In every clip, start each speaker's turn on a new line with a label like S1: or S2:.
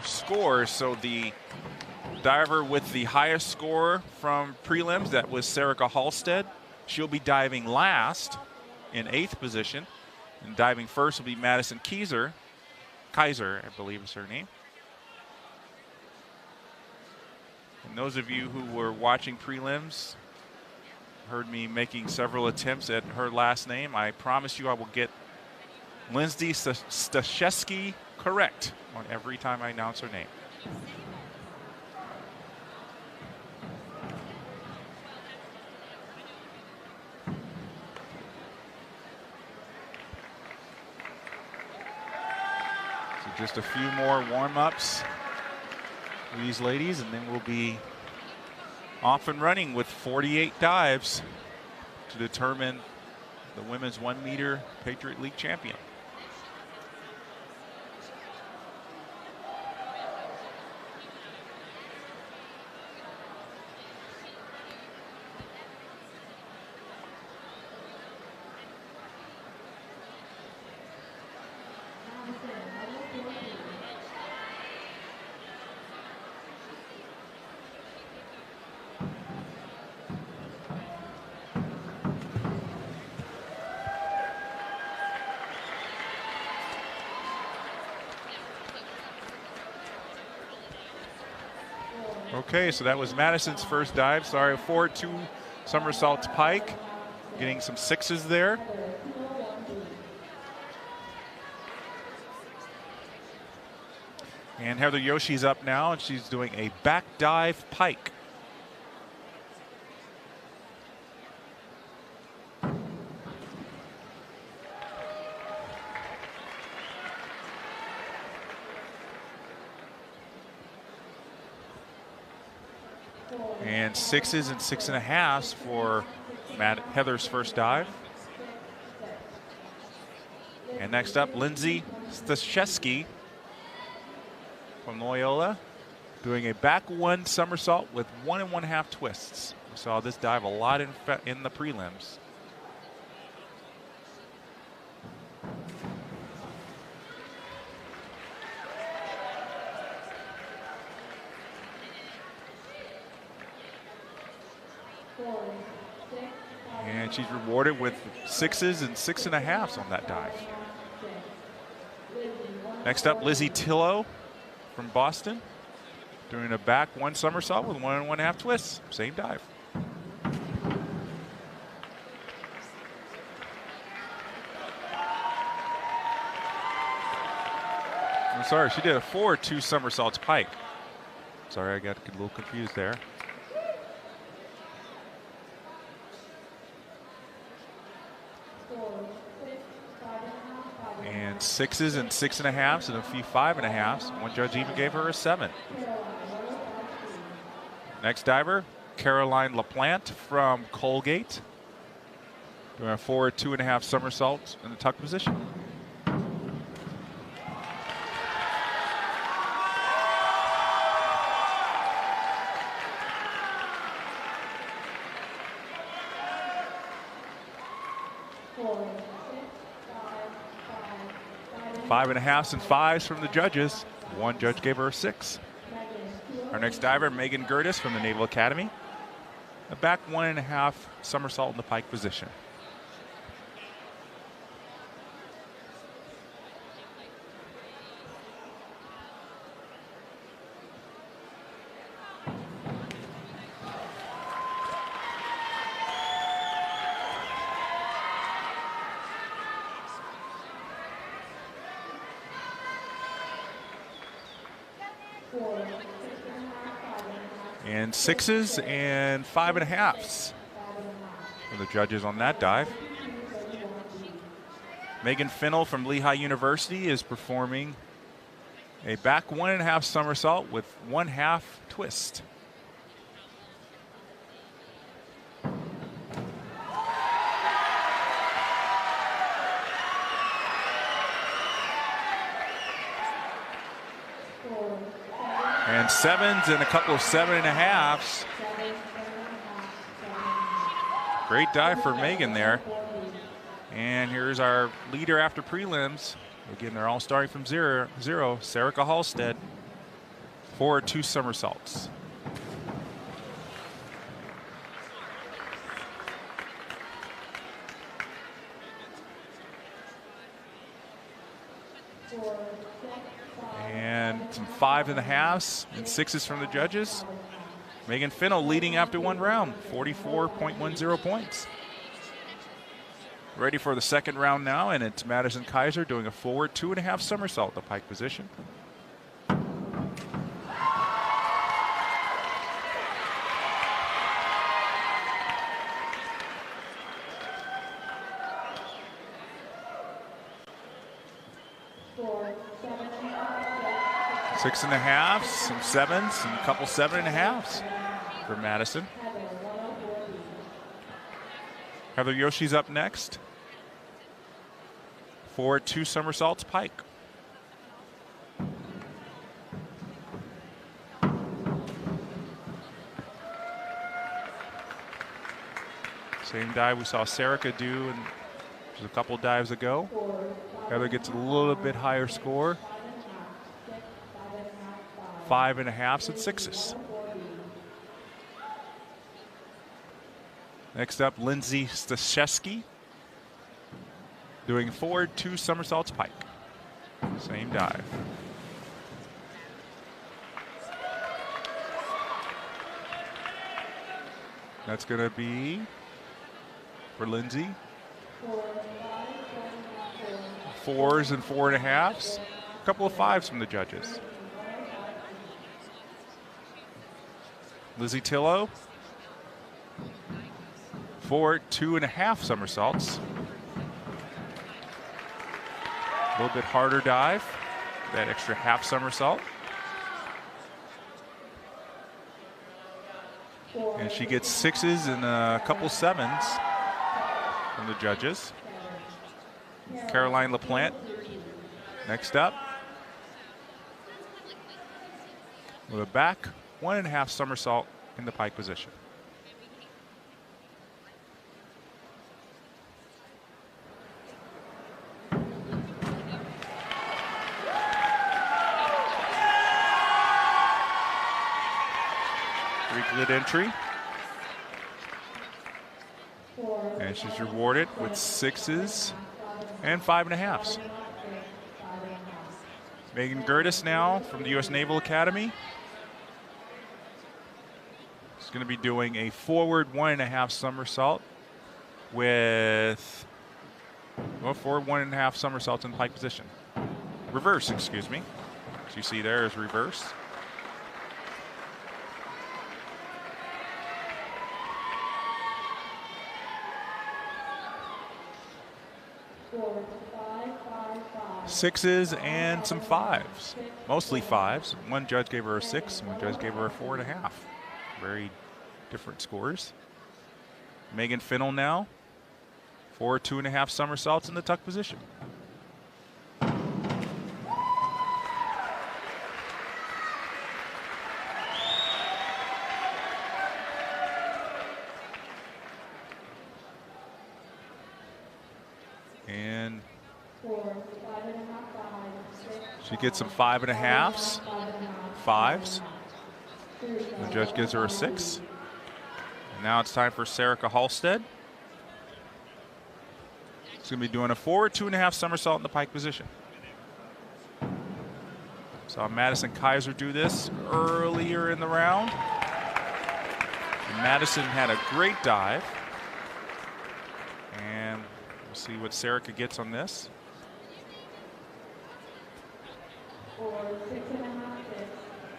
S1: scores. So the diver with the highest score from prelims, that was Sarika Halstead. She'll be diving last in 8th position. And diving first will be Madison Kaiser, I believe is her name. And those of you who were watching prelims heard me making several attempts at her last name. I promise you I will get Lindsay Stashevsky correct on every time I announce her name. So just a few more warm-ups for these ladies, and then we'll be off and running with 48 dives to determine the women's 1 meter Patriot League champion. Okay, so that was Madison's first dive. Sorry, forward 2 somersaults pike. Getting some 6s there. And Heather Yoshi's up now, and she's doing a back dive pike. And 6s and 6.5s for Heather's first dive. And next up, Lindsay Stashevsky from Loyola, doing a back 1 somersault with 1 1/2 twists. We saw this dive a lot in the prelims. And she's rewarded with 6s and 6.5s on that dive. Next up, Lizzie Tillow from Boston, doing a back 1 somersault with 1 1/2 twists. Same dive. I'm sorry, she did a forward 2 somersaults pike. Sorry, I got a little confused there. And 6s and 6.5s and a few 5.5s. One judge even gave her a 7. Next diver, Caroline LaPlante from Colgate, doing a forward 2.5 somersaults in the tuck position. Five and a halves and 5s from the judges. One judge gave her a 6. Our next diver, Megan Gertis from the Naval Academy. A back 1.5 somersault in the pike position. And 6s and 5.5s for the judges on that dive. Megan Finnell from Lehigh University is performing a back 1.5 somersault with 1/2 twist. And 7s and a couple of 7.5s. Great dive for Megan there. And here's our leader after prelims. Again, they're all starting from zero. Sarika Halstead. Forward 2 somersaults. And some 5.5s and 6s from the judges. Megan Fennell leading after 1 round, 44.10 points. Ready for the second round now, and it's Madison Kaiser doing a forward 2.5 somersault at the pike position. Six and a half, some 7s, and a couple 7.5s for Madison. Heather Yoshi's up next. Forward 2 somersaults pike. Same dive we saw Serica do just a couple dives ago. Heather gets a little bit higher score. 5.5s and 6s. Next up, Lindsay Staszewski doing forward 2 somersaults pike. Same dive. That's going to be for Lindsay 4s and 4.5s. A couple of 5s from the judges. Lizzie Tillow, forward 2.5 somersaults. A little bit harder dive, that extra half somersault. And she gets 6s and a couple 7s from the judges. Caroline LaPlante next up with a back 1.5 somersault in the pike position. Greek entry. And she's rewarded with 6s and 5.5s. Megan Gertis now from the U.S. Naval Academy. She's going to be doing a forward 1.5 somersault with, well, forward 1.5 somersaults in pike position. Reverse, excuse me. As you see there is reverse. Sixes and some 5s, mostly 5s. One judge gave her a 6, one judge gave her a 4.5. Very different scores. Megan Fennell now, forward 2.5 somersaults in the tuck position. And she gets some 5.5s, 5s. The judge gives her a 6. And now it's time for Serica Halstead. She's going to be doing a forward 2.5 somersault in the pike position. Saw Madison Kaiser do this earlier in the round. And Madison had a great dive. And we'll see what Serica gets on this.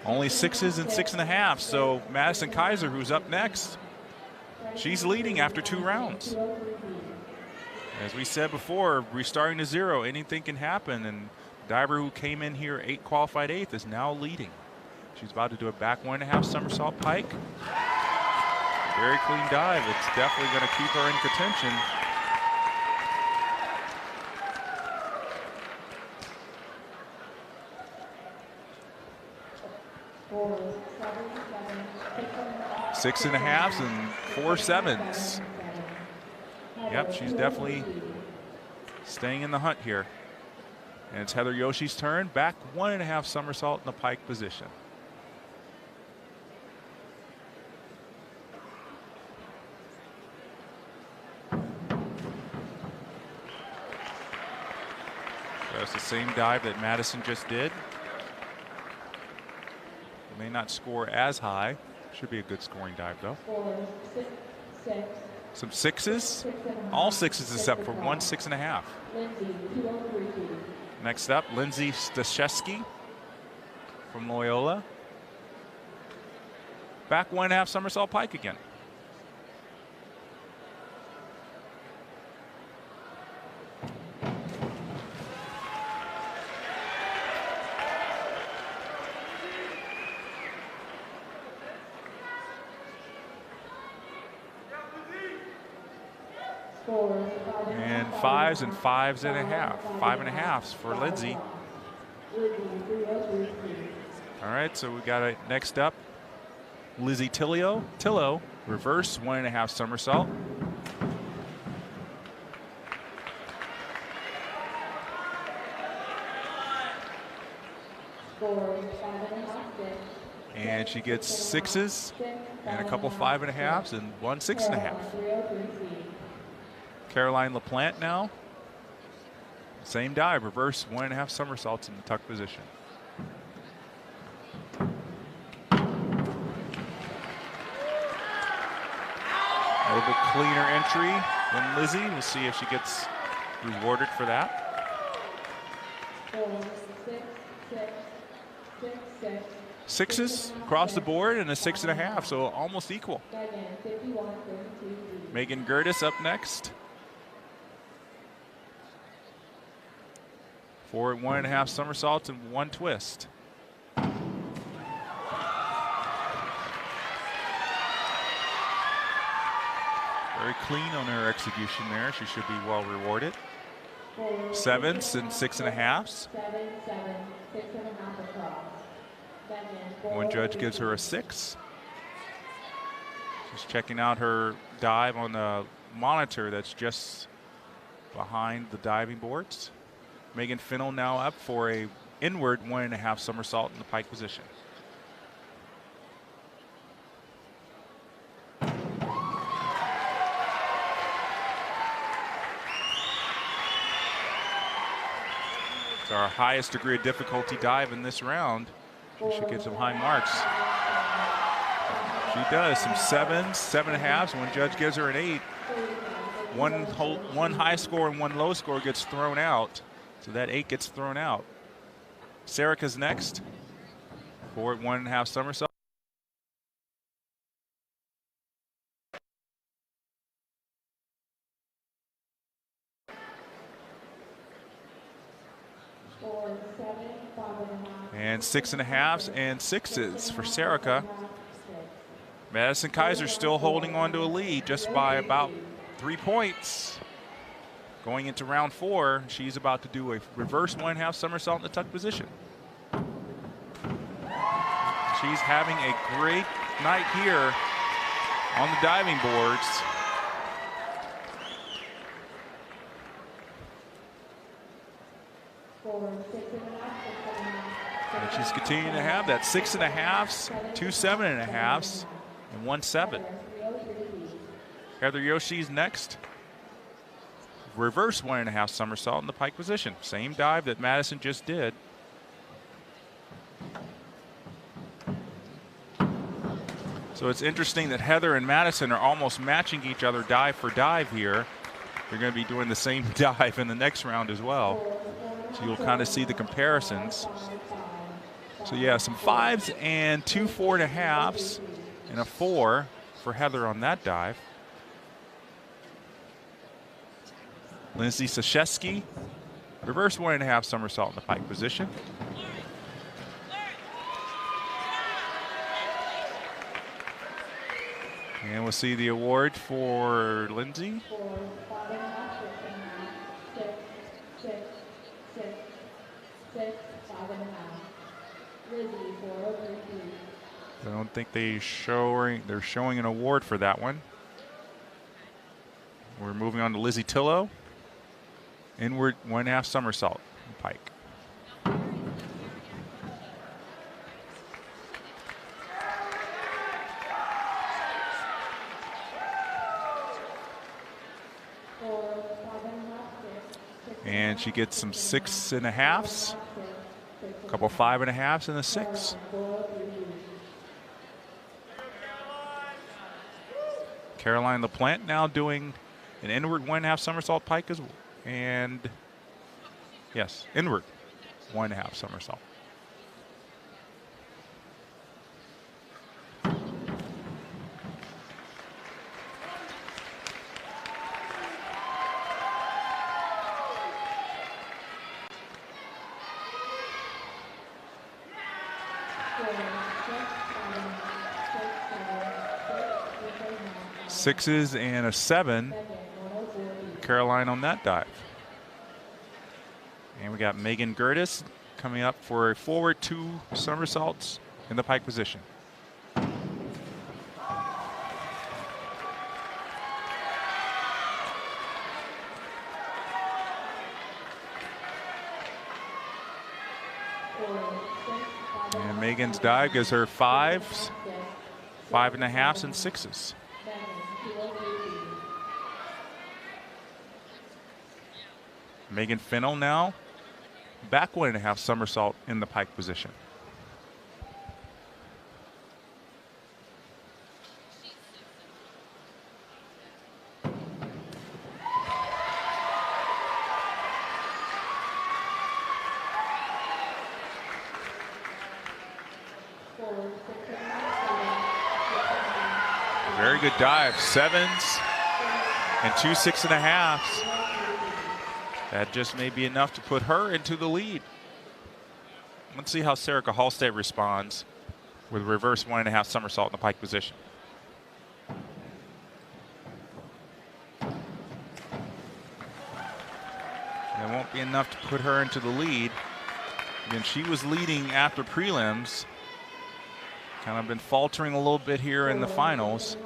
S1: Only 6s and 6.5. So Madison Kaiser, who's up next, she's leading after 2 rounds. As we said before, restarting to 0, anything can happen. And diver who came in here qualified 8th is now leading. She's about to do a back 1.5 somersault pike. Very clean dive. It's definitely going to keep her in contention. Six and a halves and 4 7s. Yep, she's definitely staying in the hunt here. And it's Heather Yoshi's turn. Back 1.5 somersault in the pike position. It's the same dive that Madison just did. May not score as high. Should be a good scoring dive though. Some sixes. All sixes except for 1 6.5. Next up, Lindsay Stashevsky from Loyola. Back 1.5 somersault pike again. And 5s and 5.5. 5.5s for Lindsay. All right, so we got it next up. Lizzie Tillo, reverse 1.5 somersault. And she gets 6s and a couple 5.5s and 1 6.5. Caroline LaPlante now. Same dive, reverse 1.5 somersaults in the tuck position. A little bit cleaner entry than Lizzie. We'll see if she gets rewarded for that. 6s across the board and a 6.5, so almost equal. Megan Gertis up next. 4 1.5 somersaults and 1 twist. Very clean on her execution there. She should be well rewarded. 7s and 6.5s. One judge gives her a 6. She's checking out her dive on the monitor that's just behind the diving boards. Megan Fennell now up for a inward 1.5 somersault in the pike position. It's our highest degree of difficulty dive in this round. She should get some high marks. She does. Some 7s, 7.5s. One judge gives her an 8. One high score and 1 low score gets thrown out. So that 8 gets thrown out. Serica's next. 4 1.5 somersault. And 6.5s and 6s for Serica. Madison Kaiser still holding on to a lead just by about 3 points. Going into round 4, she's about to do a reverse 1.5 somersault in the tuck position. She's having a great night here on the diving boards. And she's continuing to have that 6.5s, 2 7.5s, and 1 7. Heather Yoshi's next. Reverse 1.5 somersault in the pike position. Same dive that Madison just did. So it's interesting that Heather and Madison are almost matching each other dive for dive here. They're going to be doing the same dive in the next round as well. So you'll kind of see the comparisons. So yeah, some 5s and 2 4.5s and a 4 for Heather on that dive. Lindsay Stashevsky, reverse 1.5 somersault in the pike position. And we'll see the award for Lindsay. I don't think they're showing an award for that one. We're moving on to Lizzie Tillo. Inward 1.5 somersault in pike. And she gets some 6.5s, a couple 5.5s, and a 6. Caroline LaPlante now doing an inward 1.5 somersault pike as well. And yes, inward 1.5 somersault. Sixes and a 7. Caroline on that dive. And we got Megan Gertis coming up for a forward 2 somersaults in the pike position. And Megan's dive gives her 5s, 5.5s, and 6s. Megan Fennell now back 1.5 somersault in the pike position. Very good dive, 7s and 2 6.5s. That just may be enough to put her into the lead. Let's see how Serica Halstead responds with reverse 1.5 somersault in the pike position. It won't be enough to put her into the lead. Again, she was leading after prelims. Kind of been faltering a little bit here in the finals.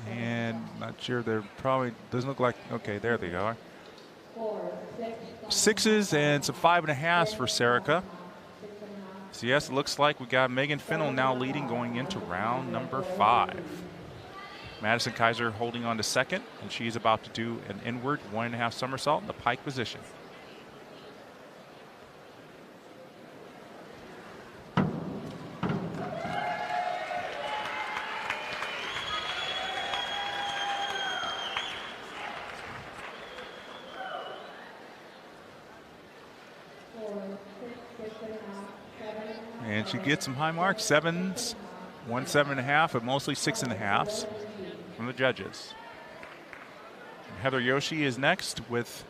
S1: And not sure, they're probably, doesn't look like, okay, there they go. 6s and some 5.5s for Serica. So yes, it looks like we got Megan Fennell now leading going into round number 5. Madison Kaiser holding on to second, and she's about to do an inward 1.5 somersault in the pike position. And she gets some high marks, 7s, 1 7.5, but mostly 6.5s from the judges. And Heather Yoshi is next with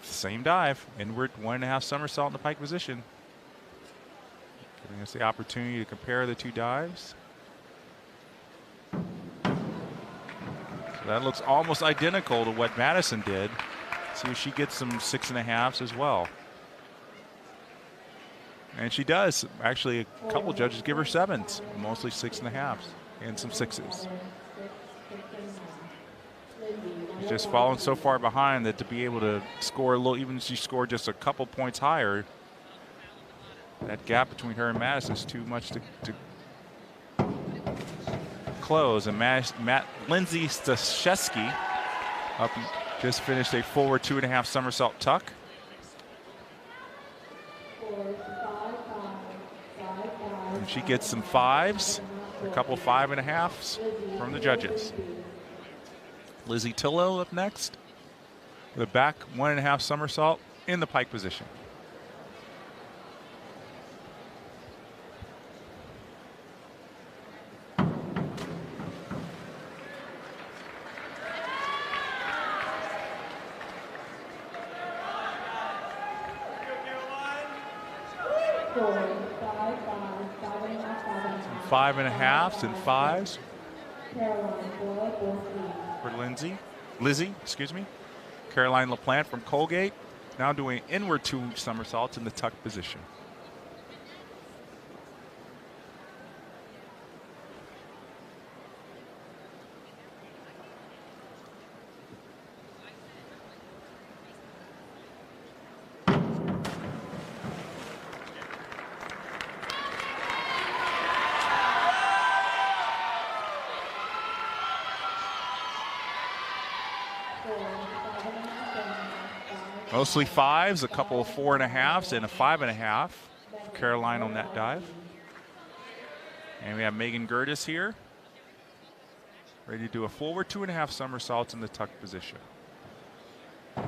S1: the same dive, inward 1.5 somersault in the pike position. Giving us the opportunity to compare the 2 dives. So that looks almost identical to what Madison did. See if she gets some 6.5s as well. And she does. Actually, a couple judges give her 7s, mostly 6.5s, and some 6s. She's just fallen so far behind that to be able to score a little, even if she scored just a couple points higher, that gap between her and Madison is too much to close. And Lindsay Staszewski up just finished a forward 2.5 somersault tuck. And she gets some 5s, a couple 5.5s from the judges. Lizzie Tillow up next with a back 1.5 somersault in the pike position. Some 5.5s and 5s for Lizzie, excuse me. Caroline LaPlante from Colgate now doing inward 2 somersaults in the tuck position. Mostly fives, a couple of 4.5s, and a 5.5 for Caroline on that dive. And we have Megan Gertis here, ready to do a forward 2.5 somersaults in the tuck position. And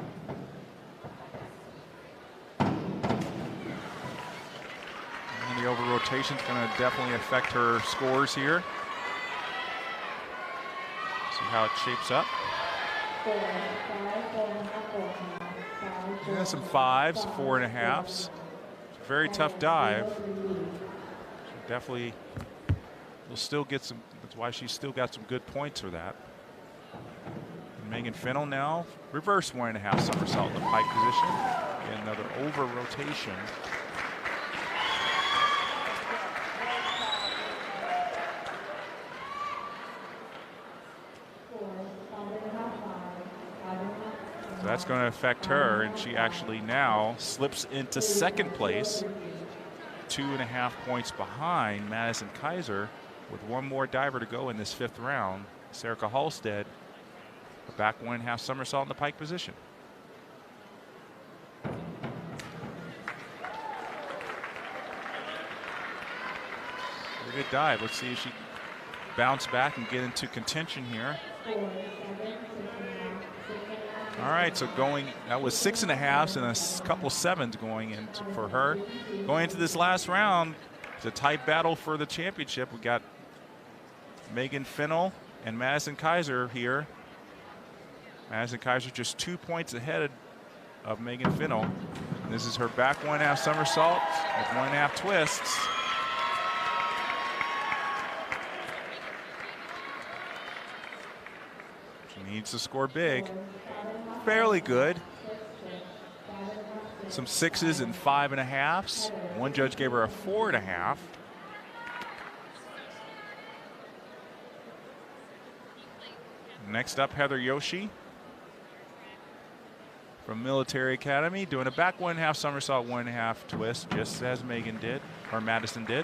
S1: the over rotation is going to definitely affect her scores here. See how it shapes up. Yeah, some 5s, 4.5s. It's a very tough dive. She definitely will still get some. That's why she's still got some good points for that. And Megan Fennell now reverse 1.5 somersault in the pike position. Again, another over rotation. So that's going to affect her, and she actually now slips into second place, 2.5 points behind Madison Kaiser, with one more diver to go in this 5th round. Serica Halstead, a back 1.5 somersault in the pike position. Very good dive. Let's see if she bounce back and get into contention here. All right, so that was 6.5s and a couple 7s going into for her. Going into this last round, it's a tight battle for the championship. We got Megan Fennell and Madison Kaiser here. Madison Kaiser just 2 points ahead of Megan Fennell. This is her back 1.5 somersault with 1.5 twists. She needs to score big. Fairly good. Some 6s and 5.5s. One judge gave her a 4.5. Next up, Heather Yoshi from Military Academy, doing a back 1.5 somersault, 1.5 twist, just as Megan did, or Madison did.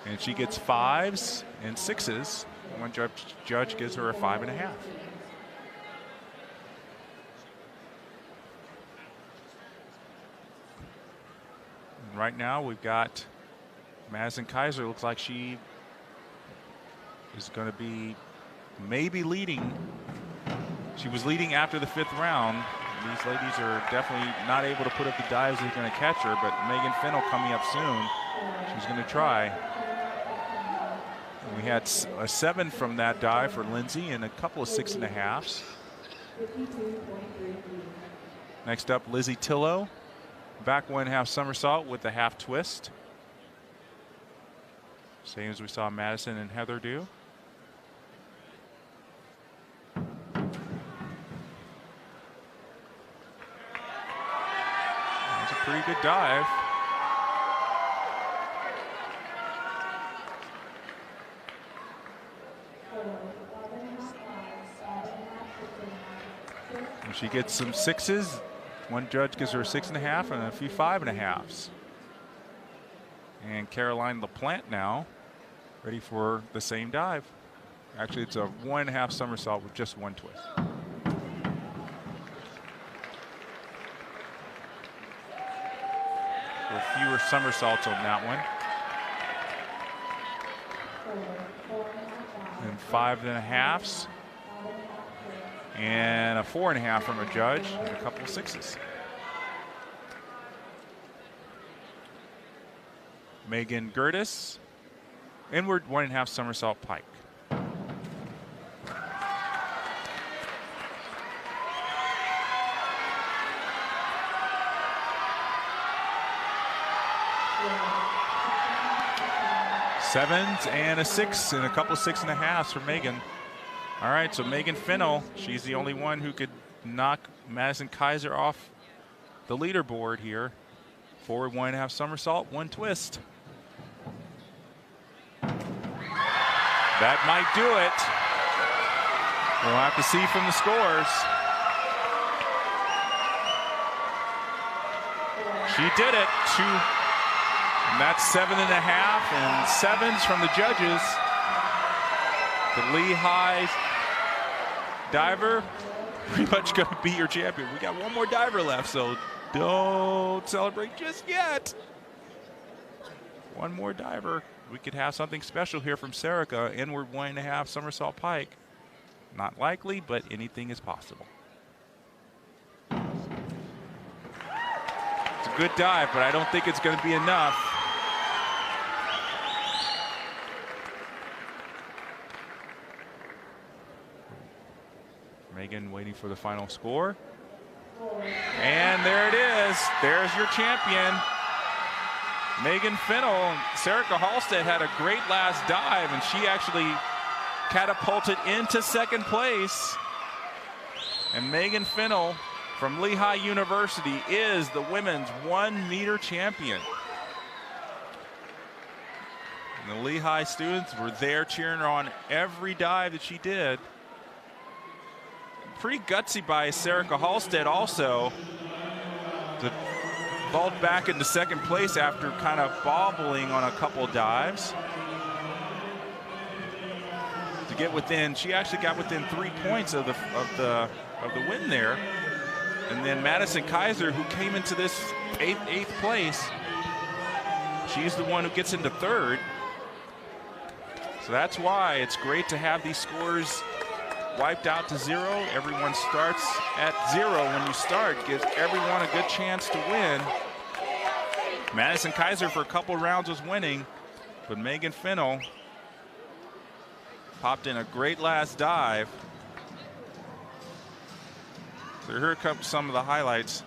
S1: And she gets 5s and 6s. One judge gives her a 5.5. And right now we've got Madison Kaiser. Looks like she is going to be maybe leading. She was leading after the 5th round. These ladies are definitely not able to put up the dives that are going to catch her, but Megan Fennell coming up soon. She's going to try. And we had a 7 from that dive for Lindsay and a couple of 6.5s. Next up, Lizzie Tillow. Back 1.5 somersault with the half twist. Same as we saw Madison and Heather do. That's a pretty good dive. And she gets some 6s. One judge gives her a 6.5 and a few 5.5s. And Caroline LaPlante now ready for the same dive. Actually, it's a 1.5 somersault with just 1 twist. With fewer somersaults on that one. And 5.5s. And a 4.5 from a judge and a couple of 6s. Megan Gertis, inward 1.5 somersault pike. Sevens and a 6 and a couple of 6.5s for Megan. All right, so Megan Fennell, she's the only one who could knock Madison Kaiser off the leaderboard here. Forward 1.5 somersault, 1 twist. That might do it. We'll have to see from the scores. She did it. And that's 7.5 and 7s from the judges. The Lehigh diver pretty much going to be your champion. We got one more diver left, so don't celebrate just yet. One more diver. We could have something special here from Serica. Inward 1.5 somersault pike. Not likely, but anything is possible. It's a good dive, but I don't think it's going to be enough. Megan waiting for the final score. And there it is. There's your champion, Megan Fennell. Serica Halstead had a great last dive, and she actually catapulted into second place. And Megan Fennell from Lehigh University is the women's 1 meter champion. And the Lehigh students were there cheering her on every dive that she did. Pretty gutsy by Serica Halstead also to vault back into second place after kind of bobbling on a couple dives. To get within, she actually got within 3 points of the win there. And then Madison Kaiser, who came into this eighth place, she's the one who gets into third. So that's why it's great to have these scores wiped out to 0. Everyone starts at 0 when you start. Gives everyone a good chance to win. Madison Kaiser for a couple rounds was winning, but Megan Fennell popped in a great last dive. So here comes some of the highlights.